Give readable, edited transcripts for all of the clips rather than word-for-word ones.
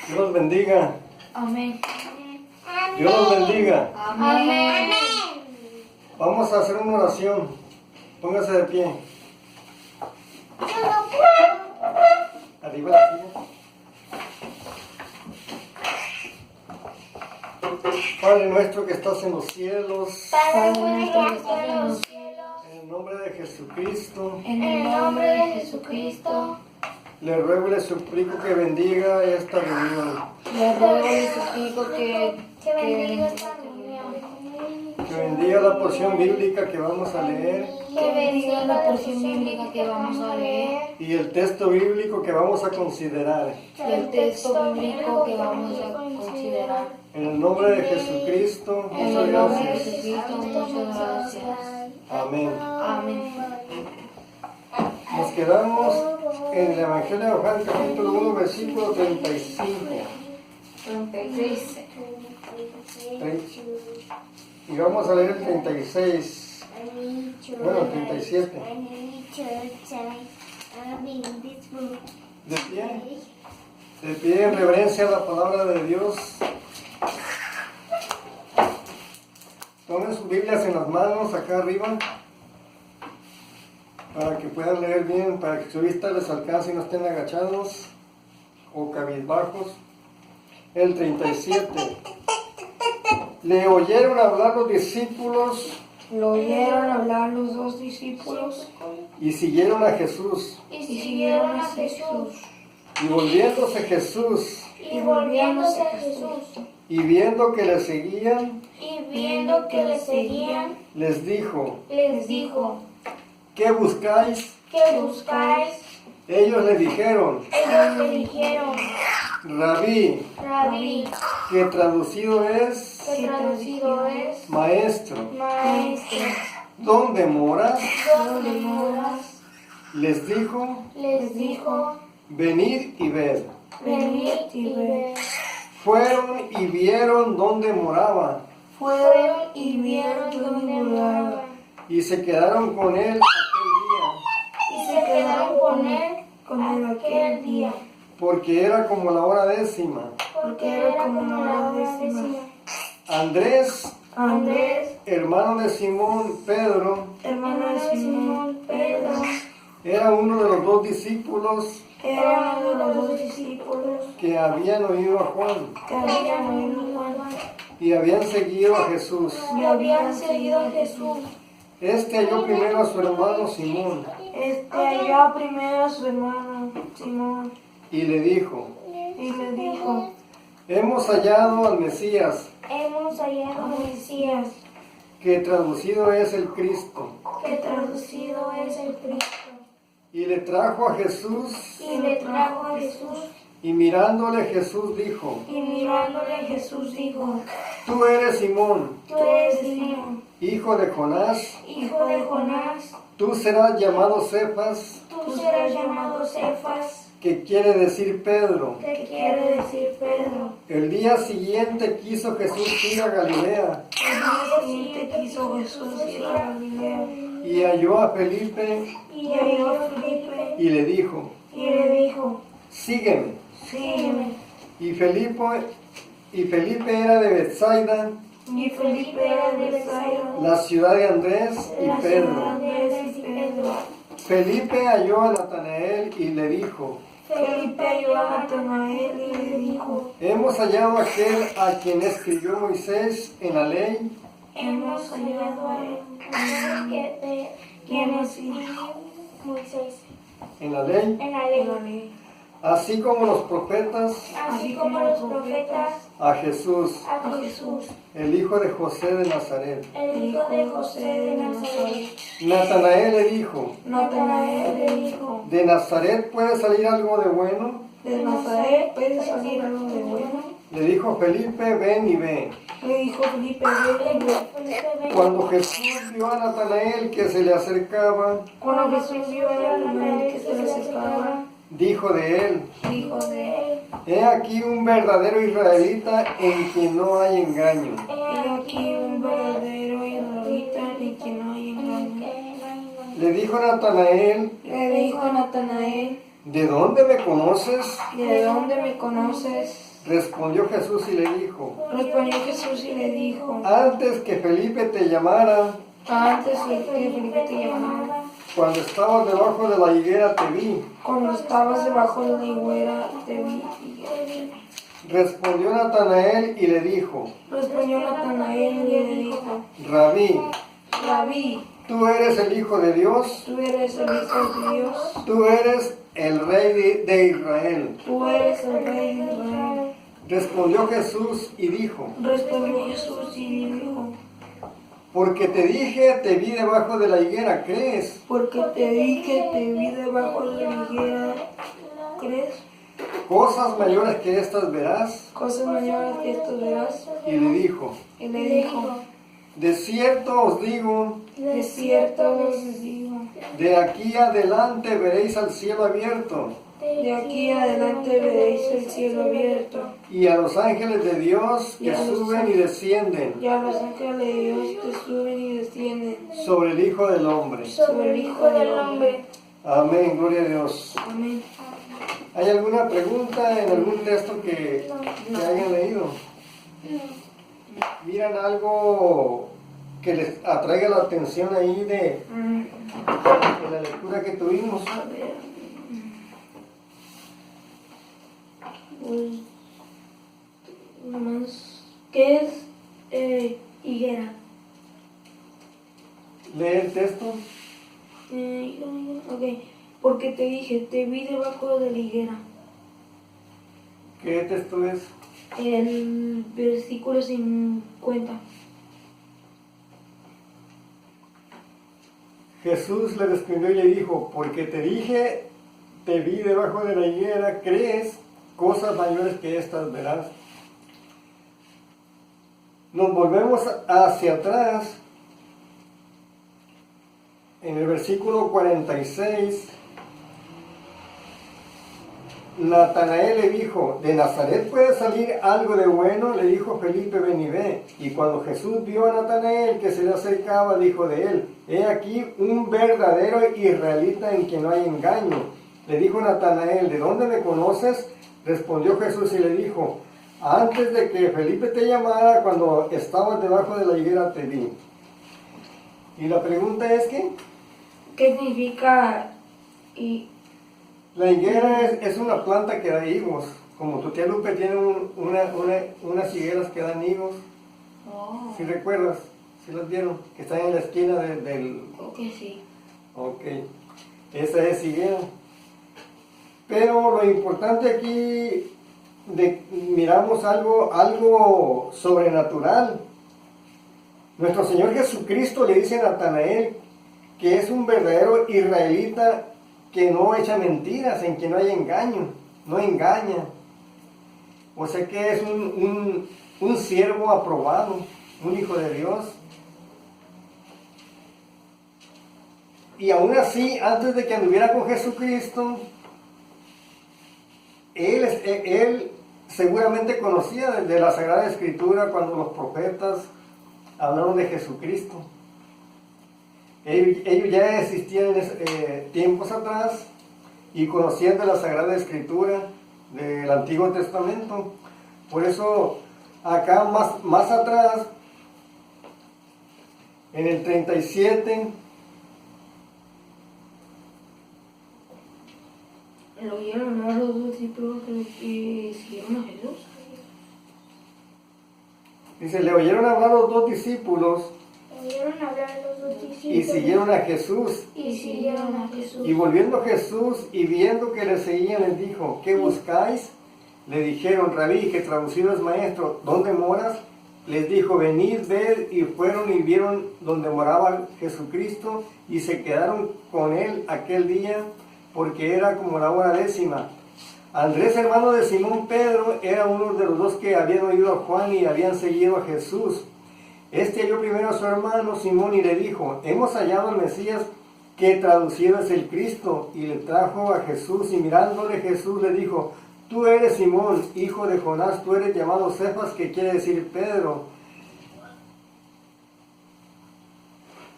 Dios los bendiga. Amén. Dios los bendiga. Amén. Vamos a hacer una oración. Póngase de pie. Arriba la silla. Padre nuestro que estás en los cielos, Padre nuestro que estás en los cielos, en el nombre de Jesucristo, en el nombre de Jesucristo, le ruego y le suplico que bendiga esta reunión, le ruego y suplico que bendiga esta reunión. que bendiga la porción bíblica que vamos a leer que bendiga la porción bíblica que vamos a leer y el texto bíblico que vamos a considerar. y el texto bíblico que vamos a considerar. En el nombre de Jesucristo, En muchas el nombre de gracias. Jesucristo, muchas gracias. Amén. Amén. Nos quedamos en el Evangelio de Juan, capítulo 1, versículo 35. 36. Y vamos a leer el 36. Bueno, el 37. De pie en reverencia a la palabra de Dios. Tomen sus Biblias en las manos acá arriba para que puedan leer bien, para que su vista les alcance y no estén agachados o cabizbajos. El 37. Le oyeron hablar los discípulos Lo oyeron hablar los dos discípulos y siguieron a Jesús. y siguieron a Jesús. Y volviéndose Jesús Y volviéndose a Jesús, y viendo que le seguían, y viendo que le seguían, les dijo: les dijo: ¿qué buscáis? ¿qué buscáis? Ellos le dijeron: Ellos le dijeron: Rabí, Rabí, que traducido es que traducido es maestro. Maestro. ¿Dónde moras? ¿Dónde moras? Les dijo: Les dijo: venid y ved. venid y ved. Fueron y vieron dónde moraba, Fueron y vieron dónde moraba, y se quedaron con él aquel y se quedaron con él aquel día, porque era como la hora 10:00. porque era como la décima. Andrés, Andrés, hermano de Simón Pedro, hermano de Simón Pedro, era uno de los dos discípulos era uno de los dos discípulos que habían oído a Juan que habían oído a Juan y habían seguido a Jesús. y habían seguido a Jesús. Este halló primero a su hermano Simón Halló primero a su hermano Simón y le dijo: y le dijo: hemos hallado al Mesías, hemos hallado al Mesías, que traducido es el Cristo. que traducido es el Cristo. Y le trajo a Jesús, Y le trajo a Jesús, y mirándole Jesús dijo: y mirándole Jesús dijo: tú eres Simón, tú eres Simón, hijo de Jonás, hijo de Jonás, tú serás llamado Cefas, tú serás llamado Cefas, que quiere decir Pedro. que quiere decir Pedro. El día siguiente quiso Jesús ir a Galilea, El día siguiente quiso Jesús ir a Galilea, y halló a Felipe y halló a Felipe, y le dijo: y le dijo: sígueme. sígueme. Y Felipe era de Bethsaida, Y Felipe era de Bethsaida, la ciudad de Andrés la y ciudad Pedro. de Andrés y Pedro. Felipe halló a Natanael y le dijo: Felipe halló a Natanael y le dijo: hemos hallado a aquel a quien escribió Moisés en la ley, hemos hallado a él, quien escribió Moisés en la ley, en la ley, así como los profetas, así como los profetas, a Jesús, a Jesús, el hijo de José de Nazaret. el hijo de José de Nazaret. Natanael le dijo: Natanael le dijo: ¿de Nazaret puede salir algo de bueno? de Nazaret puede salir algo de bueno. Le dijo Felipe: ven y ve. Le dijo Felipe: ven y ve. Cuando Jesús vio a Natanael que se le acercaba, Cuando Jesús vio a Natanael que se le acercaba, dijo de él: dijo de él: he aquí un verdadero israelita en quien no hay engaño. he aquí un verdadero israelita en quien no hay engaño. Le dijo Natanael, ¿de dónde me conoces? ¿de dónde me conoces? Respondió Jesús y le dijo, Respondió Jesús y le dijo, antes que Felipe te llamara, antes de que Felipe te llamara, cuando estabas debajo de la higuera te vi. cuando estabas debajo de la higuera, te vi. Respondió Natanael y le dijo, Respondió Natanael y le dijo, Rabí, Rabí, tú eres el Hijo de Dios, tú eres el Hijo de Dios, tú eres el Rey de Israel. tú eres el Rey de Israel. Respondió Jesús y dijo, Respondió Jesús y dijo, porque te dije, te vi debajo de la higuera, ¿crees? porque te dije, te vi debajo de la higuera, ¿crees? Cosas mayores que estas verás. Cosas mayores que esto verás. Y le dijo, Y le dijo, de cierto os digo, de cierto os digo, de aquí adelante veréis al cielo abierto de aquí adelante veréis el cielo abierto, y a los ángeles de Dios Y que a los suben y descienden y a los ángeles de Dios que suben y descienden sobre el Hijo del Hombre. sobre el Hijo del Hombre. Amén, gloria a Dios. Amén. ¿Hay alguna pregunta en algún texto que hayan leído? ¿Miran algo que les atraiga la atención ahí de la lectura que tuvimos? A ver. Pues, nomás, ¿qué es higuera? Lee el texto. Ok, porque te dije, te vi debajo de la higuera. ¿Qué texto es? El versículo 50. Jesús le respondió y le dijo, porque te dije, te vi debajo de la higuera, ¿crees? Cosas mayores que estas verás. Nos volvemos hacia atrás. En el versículo 46, Natanael le dijo, ¿de Nazaret puede salir algo de bueno? Le dijo Felipe, ven y ve. Y cuando Jesús vio a Natanael que se le acercaba, dijo de él, he aquí un verdadero israelita en quien no hay engaño. Le dijo Natanael, ¿de dónde me conoces? Respondió Jesús y le dijo, antes de que Felipe te llamara, cuando estabas debajo de la higuera te vi. Y la pregunta es ¿qué? ¿Qué significa? La higuera es una planta que da higos. Como tu tía Lupe tiene unas higueras que dan higos. Oh, ¿Sí recuerdas? ¿Sí las vieron? Que están en la esquina del... creo que sí. Ok. Esa es higuera. Pero lo importante aquí, miramos algo sobrenatural. Nuestro Señor Jesucristo le dice a Natanael que es un verdadero israelita que no echa mentiras, en que no hay engaño, no engaña. O sea que es un siervo aprobado, un hijo de Dios. Y aún así, antes de que anduviera con Jesucristo, él seguramente conocía de la Sagrada Escritura cuando los profetas hablaron de Jesucristo. Ellos ya existían tiempos atrás y conocían de la Sagrada Escritura del Antiguo Testamento. Por eso acá más atrás, en el 37, ¿Lo oyeron a los discípulos que siguieron a Jesús? dice, le oyeron hablar los dos discípulos Oyeron hablar los dos y discípulos siguieron a Jesús. y siguieron a Jesús. Y volviendo Jesús y viendo que le seguían, les dijo, ¿qué buscáis? Le dijeron, Rabí, que traducido es maestro, ¿dónde moras? Les dijo, venid, ved, y fueron y vieron donde moraba Jesucristo, y se quedaron con él aquel día, porque era como la hora 10:00. Andrés, hermano de Simón Pedro, era uno de los dos que habían oído a Juan y habían seguido a Jesús. Este halló primero a su hermano Simón y le dijo, hemos hallado al Mesías, que traducido es el Cristo, y le trajo a Jesús, y mirándole Jesús le dijo, tú eres Simón, hijo de Jonás, tú eres llamado Cefas, que quiere decir Pedro.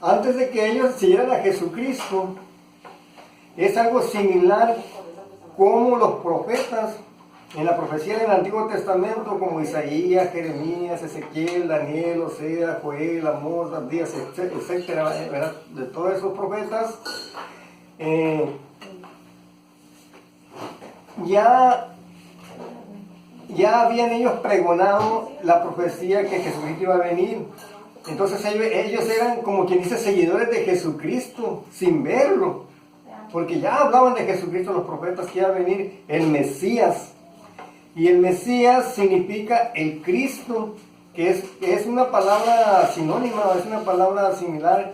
antes de que ellos siguieran a Jesucristo, es algo similar como los profetas en la profecía del Antiguo Testamento, como Isaías, Jeremías, Ezequiel, Daniel, Osea, Joel, Amós, Abdías, etcétera, ¿verdad? De todos esos profetas, ya habían ellos pregonado la profecía que Jesucristo iba a venir. Entonces ellos eran, como quien dice, seguidores de Jesucristo, sin verlo. Porque ya hablaban de Jesucristo los profetas, que iba a venir el Mesías. Y el Mesías significa el Cristo, que es una palabra sinónima, es una palabra similar,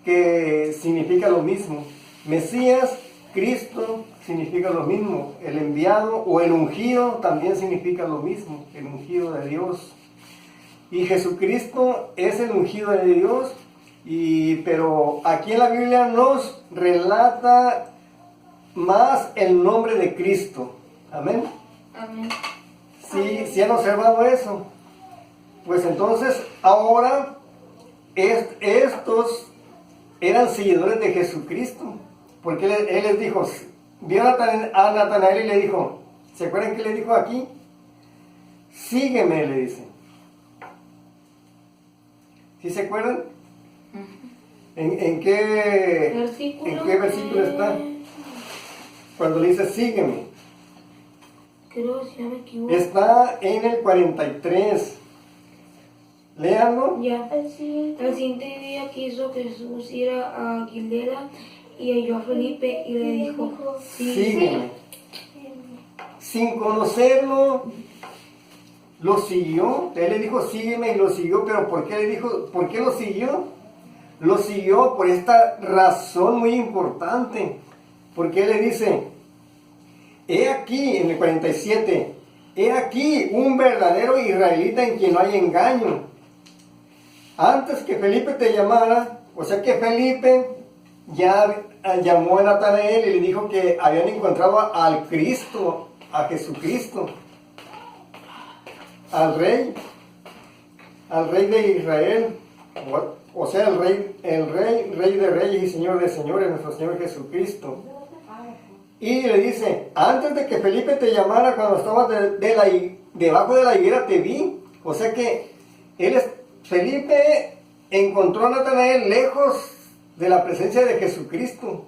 que significa lo mismo. Mesías, Cristo, significa lo mismo. El enviado o el ungido también significa lo mismo, el ungido de Dios. Y Jesucristo es el ungido de Dios, pero aquí en la Biblia nos relata más el nombre de Cristo. Amén. Amén. ¿Sí han observado eso? Pues entonces ahora estos eran seguidores de Jesucristo, porque él les dijo, vio a Natanael y le dijo, ¿se acuerdan qué le dijo aquí? Sígueme, le dice. ¿Sí se acuerdan? ¿En qué versículo está? Cuando le dice sígueme. Creo, si no me equivoco. Está en el 43. Léanlo. Ya. El siguiente día quiso Jesús ir a Galilea y halló a Felipe y le dijo, sígueme. Sin conocerlo, lo siguió. Él le dijo sígueme y lo siguió. Pero ¿por qué lo siguió? Lo siguió por esta razón muy importante. Porque él le dice, he aquí, en el 47, he aquí un verdadero israelita en quien no hay engaño. Antes que Felipe te llamara, o sea que Felipe ya llamó a Natanael y le dijo que habían encontrado al Cristo, a Jesucristo, al rey de Israel, o sea, el rey de reyes y señor de señores, nuestro Señor Jesucristo. Y le dice, antes de que Felipe te llamara, cuando estabas debajo de la higuera te vi. O sea que Felipe encontró a Natanael lejos de la presencia de Jesucristo.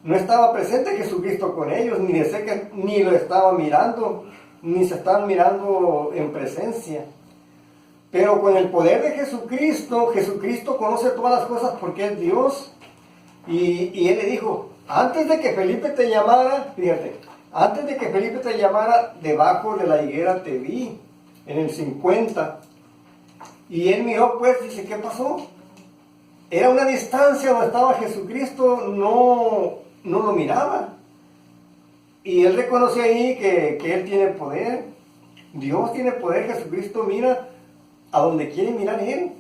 No estaba presente Jesucristo con ellos, ni lo estaba mirando, ni se estaban mirando en presencia. Pero con el poder de Jesucristo, Jesucristo conoce todas las cosas porque es Dios. Y él le dijo, antes de que Felipe te llamara, fíjate, antes de que Felipe te llamara, debajo de la higuera te vi, en el 50. Y él miró, pues, dice, ¿qué pasó? Era una distancia donde estaba Jesucristo, no lo miraba. Y él reconoce ahí que él tiene poder. Dios tiene poder, Jesucristo mira a donde quiere mirar él.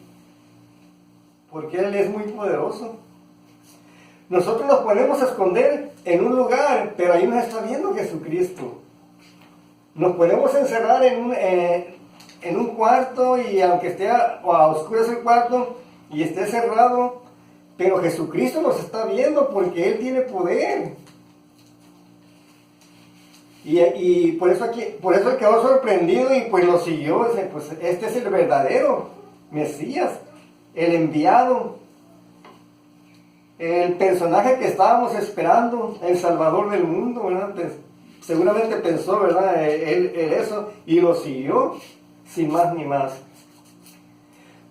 Porque él es muy poderoso. Nosotros nos podemos esconder en un lugar, pero ahí nos está viendo Jesucristo. Nos podemos encerrar en un cuarto y aunque esté a oscuras el cuarto y esté cerrado, pero Jesucristo nos está viendo porque Él tiene poder. Y por eso él quedó sorprendido y pues lo siguió. Dice, pues este es el verdadero Mesías, el enviado, el personaje que estábamos esperando, el Salvador del mundo, ¿verdad? Seguramente pensó, ¿verdad? Él eso, y lo siguió, sin más ni más.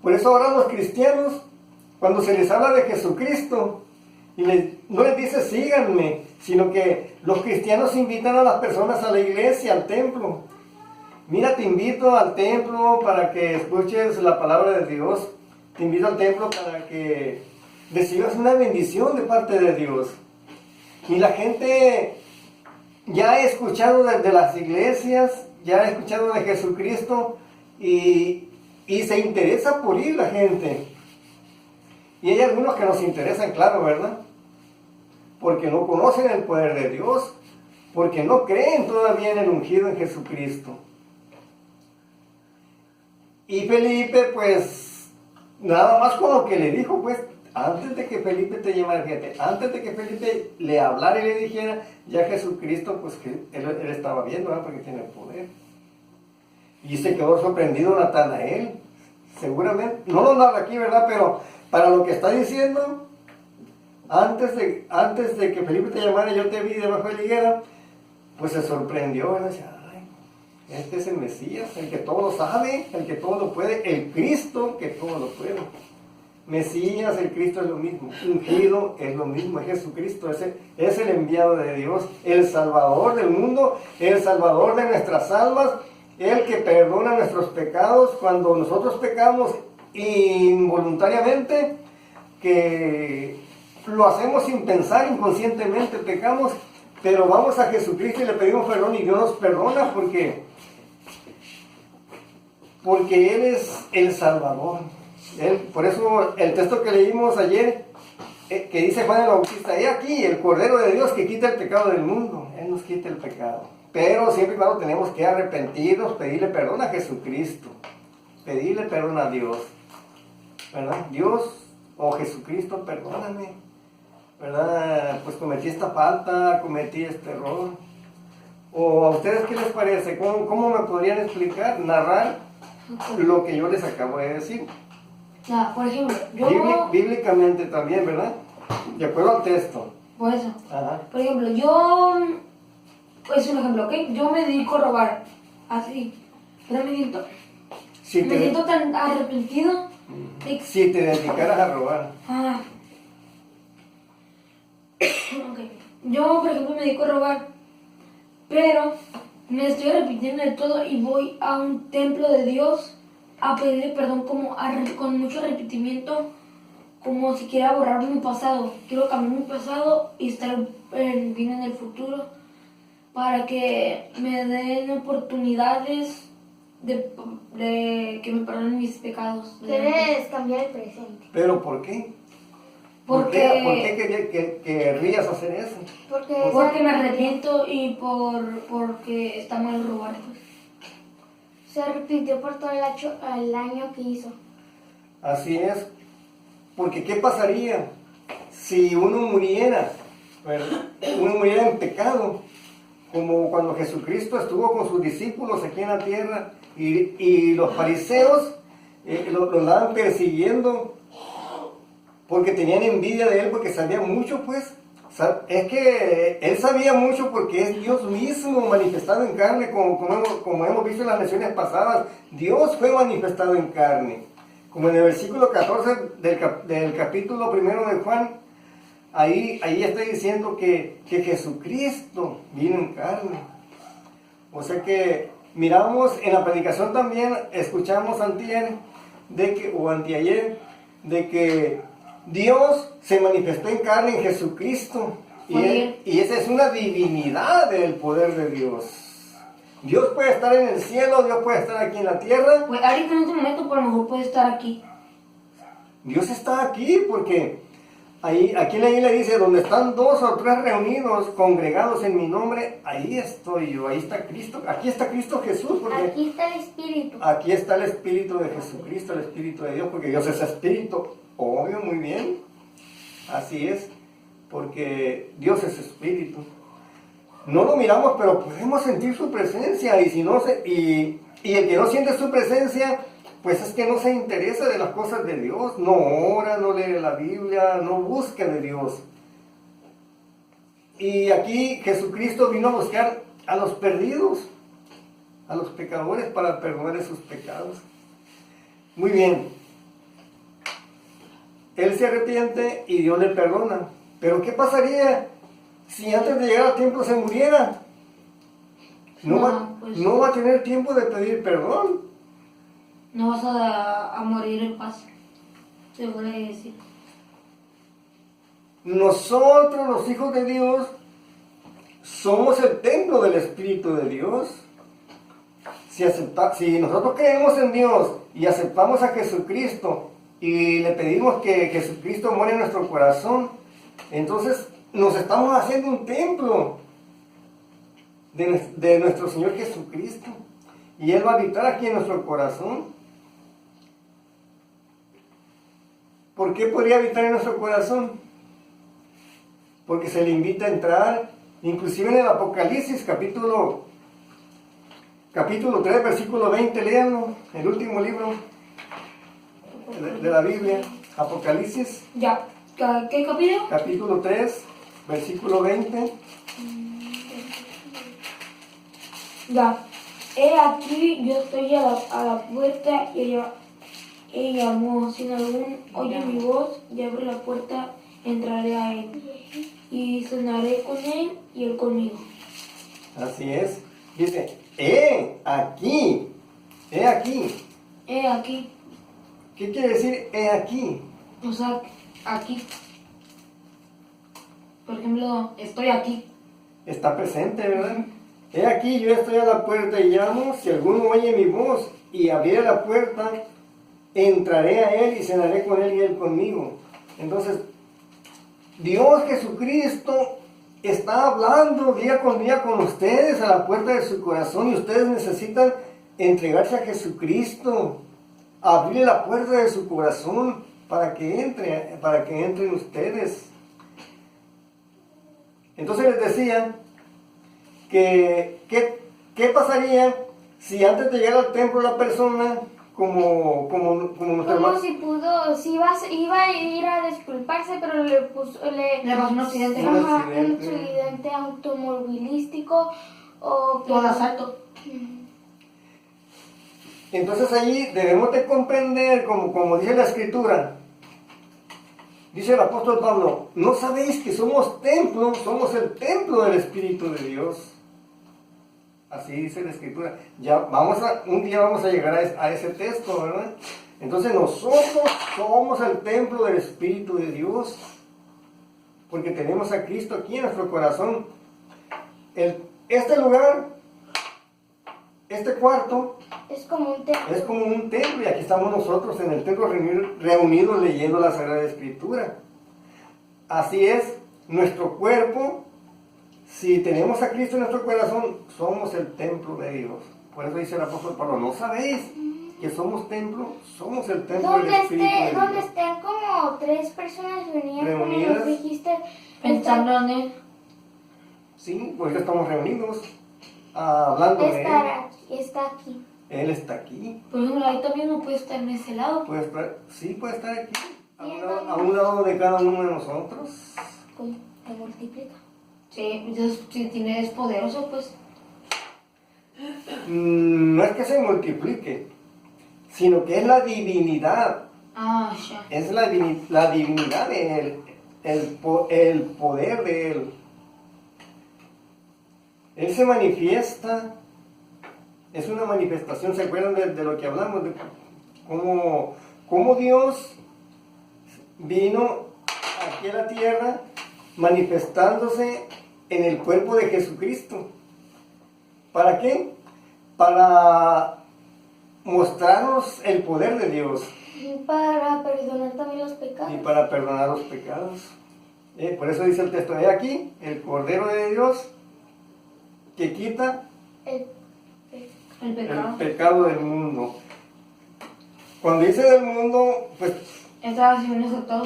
Por eso ahora los cristianos, cuando se les habla de Jesucristo, no les dice síganme, sino que los cristianos invitan a las personas a la iglesia, al templo. Mira, te invito al templo para que escuches la palabra de Dios. Te invito al templo para que recibas una bendición de parte de Dios. Y la gente ya ha escuchado de las iglesias, ya ha escuchado de Jesucristo y se interesa por ir la gente. Y hay algunos que nos interesan, claro, ¿verdad? Porque no conocen el poder de Dios, porque no creen todavía en el ungido en Jesucristo. Y Felipe, pues, nada más con lo que le dijo, pues, Antes de que Felipe te llamara, fíjate, antes de que Felipe le hablara y le dijera, ya Jesucristo, pues que él estaba viendo, ¿verdad? Porque tiene poder. Y se quedó sorprendido Natanael, seguramente, no lo narra aquí, ¿verdad? Pero para lo que está diciendo, antes de que Felipe te llamara, yo te vi debajo de la higuera, pues se sorprendió, ¿verdad? Ay, este es el Mesías, el que todo lo sabe, el que todo lo puede, el Cristo que todo lo puede. Mesías, el Cristo es lo mismo, ungido es lo mismo, es Jesucristo, es el enviado de Dios, el Salvador del mundo, el Salvador de nuestras almas, el que perdona nuestros pecados cuando nosotros pecamos involuntariamente, que lo hacemos sin pensar, inconscientemente pecamos, pero vamos a Jesucristo y le pedimos perdón y Dios nos perdona porque Él es el Salvador. Por eso el texto que leímos ayer, que dice Juan el Bautista, he aquí el Cordero de Dios que quita el pecado del mundo. Él nos quita el pecado. Pero siempre y cuando tenemos que arrepentirnos, pedirle perdón a Jesucristo, pedirle perdón a Dios, ¿verdad? Dios o Jesucristo, perdóname, ¿verdad? Pues cometí esta falta, cometí este error. ¿O a ustedes qué les parece? ¿Cómo me podrían explicar, narrar lo que yo les acabo de decir? Por ejemplo, yo... Bíblicamente también, ¿verdad? De acuerdo al texto. Por eso. Ajá. Por ejemplo, yo... Es un ejemplo, ¿ok? Yo me dedico a robar. Así. Pero me siento tan arrepentido. Si te dedicaras a robar. Ok. Yo, por ejemplo, me dedico a robar. Pero me estoy arrepintiendo de todo y voy a un templo de Dios a pedirle perdón con mucho arrepentimiento, como si quiera borrar mi pasado. Quiero cambiar mi pasado y estar bien en el futuro para que me den oportunidades de que me perdonen mis pecados. Quieres cambiar el presente. ¿Pero por qué? ¿Por Porque qué querrías hacer eso? Porque me arrepiento y porque está mal robar. se arrepintió por todo el año que hizo. Así es. Porque ¿qué pasaría si uno muriera? ¿Verdad? Uno muriera en pecado. Como cuando Jesucristo estuvo con sus discípulos aquí en la tierra y los fariseos lo andaban persiguiendo porque tenían envidia de él, porque sabía mucho, pues. Es que él sabía mucho porque es Dios mismo manifestado en carne, como hemos visto en las lecciones pasadas. Dios fue manifestado en carne. Como en el versículo 14 del capítulo 1 de Juan, ahí está diciendo que Jesucristo vino en carne. O sea que miramos en la predicación también, escuchamos anteayer, de que Dios se manifestó en carne en Jesucristo. Y esa es una divinidad del poder de Dios. Dios puede estar en el cielo, Dios puede estar aquí en la tierra. Pues ahorita en este momento por lo mejor puede estar aquí. Dios está aquí porque aquí en la Biblia dice, donde están 2 o 3 reunidos, congregados en mi nombre, ahí estoy yo, ahí está Cristo, aquí está Cristo Jesús. Porque aquí está el Espíritu. Aquí está el Espíritu de Jesucristo, el Espíritu de Dios, porque Dios es Espíritu. Obvio, muy bien. Así es, porque Dios es Espíritu. No lo miramos, pero podemos sentir su presencia. Y el que no siente su presencia, pues es que no se interesa de las cosas de Dios. No ora, no lee la Biblia, no busca de Dios. Y aquí Jesucristo vino a buscar a los perdidos, a los pecadores, para perdonar sus pecados. Muy bien. Él se arrepiente y Dios le perdona. Pero ¿qué pasaría si antes de llegar al templo se muriera? No va a tener tiempo de pedir perdón. No vas a morir en paz, se puede decir. Nosotros, los hijos de Dios, somos el templo del Espíritu de Dios. Si nosotros creemos en Dios y aceptamos a Jesucristo y le pedimos que Jesucristo muera en nuestro corazón, entonces nos estamos haciendo un templo de nuestro Señor Jesucristo. Y Él va a habitar aquí en nuestro corazón. ¿Por qué podría habitar en nuestro corazón? Porque se le invita a entrar, inclusive en el Apocalipsis, capítulo 3, versículo 20, léanlo, el último libro de la Biblia, Apocalipsis, Ya. ¿Qué capítulo? capítulo 3, versículo 20. Ya. He aquí, yo estoy a la puerta y llamo. Si algún oye mi voz y abre la puerta, entraré a él. Y cenaré con él y él conmigo. Así es. Dice, aquí, he aquí. He aquí. ¿Qué quiere decir he aquí? O sea, aquí. Por ejemplo, estoy aquí. Está presente, ¿verdad? He aquí, yo estoy a la puerta y llamo. Si alguno oye mi voz y abriere la puerta, entraré a él y cenaré con él y él conmigo. Entonces, Dios Jesucristo está hablando día con día con ustedes a la puerta de su corazón y ustedes necesitan entregarse a Jesucristo, abrir la puerta de su corazón para que entren ustedes. Entonces les decía que ¿qué pasaría si antes de llegar al templo la persona como nuestra Como hermana? si iba a ir a disculparse, pero le pasó un accidente. Un Ajá, accidente. un accidente automovilístico o Todo asalto. Entonces allí debemos de comprender, como dice la Escritura, dice el apóstol Pablo, ¿no sabéis que somos el templo del Espíritu de Dios? Así dice la Escritura. Un día vamos a llegar a ese texto, ¿verdad? Entonces nosotros somos el templo del Espíritu de Dios, porque tenemos a Cristo aquí en nuestro corazón. Este lugar, este cuarto, es como un templo. es como un templo y aquí estamos nosotros en el templo reunidos leyendo la Sagrada Escritura. Así es, nuestro cuerpo, si tenemos a Cristo en nuestro corazón, somos el templo de Dios. Por eso dice el apóstol Pablo, ¿no sabéis que somos templo? Somos el templo del Espíritu de Dios. Donde estén como 3 personas reunidas, como Reunidas. nos dijiste, Pensando en él. Sí, pues estamos reunidos, hablando de Él. está aquí. Él está aquí. Por ejemplo, ahí también no puede estar en ese lado. Puede estar aquí, a un lado de cada uno de nosotros. Se multiplica. Sí, entonces si es poderoso, pues. No es que se multiplique, sino que es la divinidad. Ah, ya. Es la divinidad de Él, el poder de Él. Él se manifiesta, es una manifestación. ¿Se acuerdan de lo que hablamos? De cómo Dios vino aquí a la tierra manifestándose en el cuerpo de Jesucristo. ¿Para qué? Para mostrarnos el poder de Dios. Para perdonar también los pecados. Y para perdonar los pecados. Por eso dice el texto de aquí, el Cordero de Dios que quita El El pecado. el pecado del mundo. Cuando dice del mundo, pues Está haciendo todo.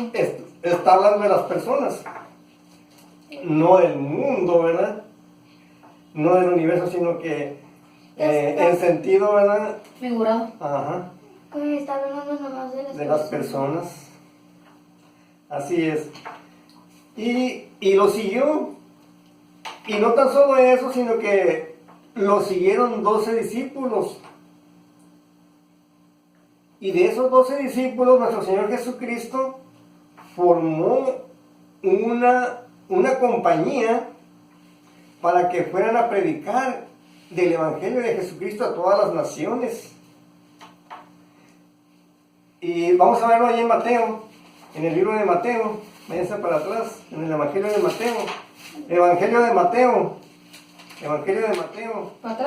está hablando de las personas, no del mundo, ¿verdad? No del universo, sino que en sentido, ¿verdad? Figurado. Ajá, que está hablando nomás de las personas. Así es. Y lo siguió. Y no tan solo eso, sino que lo siguieron 12 discípulos. Y de esos 12 discípulos, nuestro Señor Jesucristo formó una compañía para que fueran a predicar del Evangelio de Jesucristo a todas las naciones. Y vamos a verlo ahí en Mateo, en el libro de Mateo. Váyanse para atrás, en el Evangelio de Mateo. Evangelio de Mateo. ¿Para atrás?